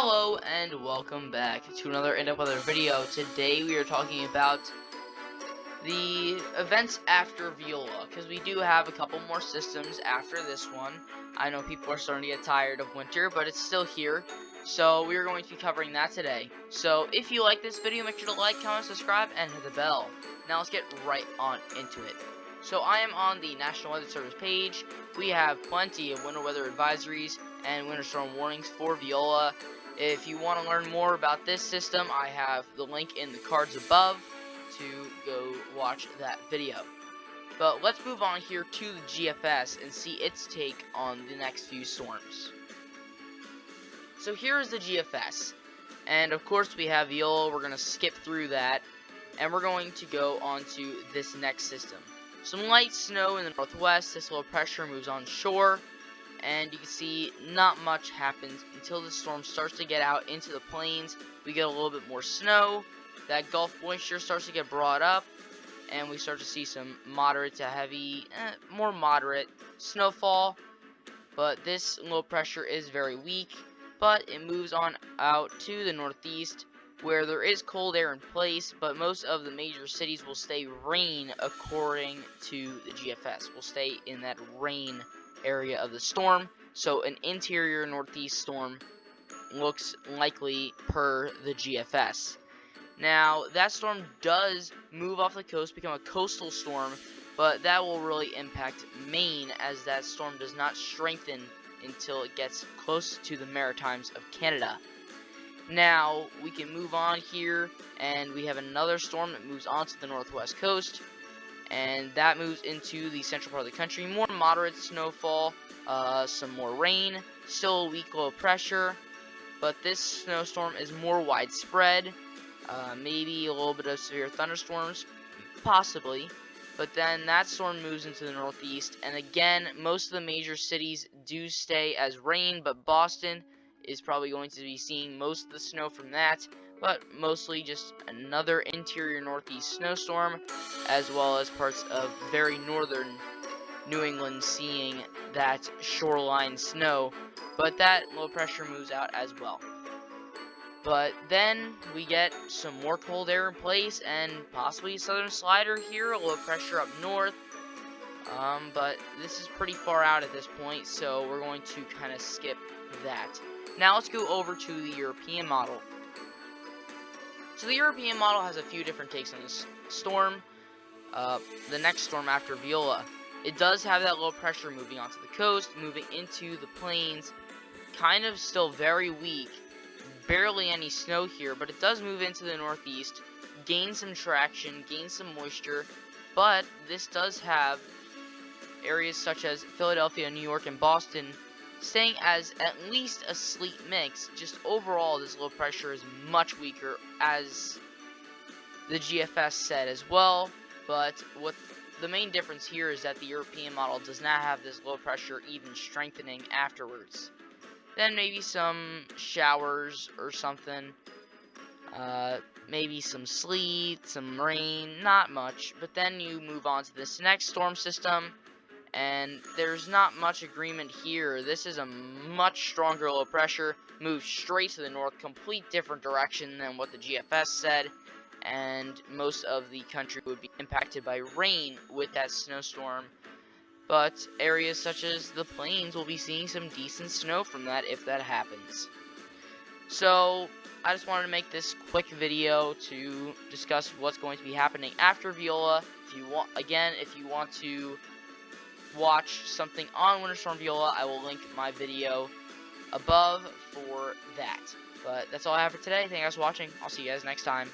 Hello and welcome back to another weather video. Today we are talking about the events after Viola, because we do have a couple more systems after this one. I know people are starting to get tired of winter, but it's still here, so we are going to be covering that today. So if you like this video, make sure to like, comment, subscribe, and hit the bell. Now let's get right on into it. So I am on the National Weather Service page. We have plenty of winter weather advisories and winter storm warnings for Viola. If you want to learn more about this system, I have the link in the cards above to go watch that video. But let's move on here to the GFS and see its take on the next few storms. So here is the GFS, and of course we have Viola. We're going to skip through that, and we're going to go on to this next system. Some light snow in the northwest. This low pressure moves on shore, and you can see not much happens until the storm starts to get out into the plains. We get a little bit more snow. That Gulf moisture starts to get brought up, and we start to see some moderate to heavy, more moderate snowfall. But this low pressure is very weak, but it moves on out to the northeast, where there is cold air in place, but most of the major cities will stay rain according to the GFS. Will stay in that rain area of the storm, so an interior northeast storm looks likely per the GFS. Now, that storm does move off the coast, become a coastal storm, but that will really impact Maine, as that storm does not strengthen until it gets close to the Maritimes of Canada. Now, we can move on here, and we have another storm that moves onto the northwest coast, and that moves into the central part of the country. More moderate snowfall, some more rain, still a weak low pressure, but this snowstorm is more widespread. Maybe a little bit of severe thunderstorms, possibly, but then that storm moves into the northeast, and again, most of the major cities do stay as rain, but Boston is probably going to be seeing most of the snow from that, but mostly just another interior northeast snowstorm, as well as parts of very northern New England seeing that shoreline snow, but that low pressure moves out as well. But then we get some more cold air in place, and possibly a southern slider here, a low pressure up north, but this is pretty far out at this point, so we're going to kind of skip that. Now let's go over to the European model. So the European model has a few different takes on this storm, the next storm after Viola. It does have that low pressure moving onto the coast, moving into the plains, kind of still very weak, barely any snow here, but it does move into the northeast, gain some traction, gain some moisture, but this does have areas such as Philadelphia, New York, and Boston staying as at least a sleet mix. Just overall, this low pressure is much weaker, as the GFS said as well, but what the main difference here is that the European model does not have this low pressure even strengthening afterwards. Then maybe some showers or something, maybe some sleet, some rain, not much, but then you move on to this next storm system, and there's not much agreement here. This is a much stronger low pressure, moves straight to the north, complete different direction than what the GFS said, and most of the country would be impacted by rain with that snowstorm. But areas such as the plains will be seeing some decent snow from that if that happens. So I just wanted to make this quick video to discuss what's going to be happening after Viola. If you want to watch something on Winter Storm Viola, I will link my video above for that. But that's all I have for today. Thank you guys for watching. I'll see you guys next time.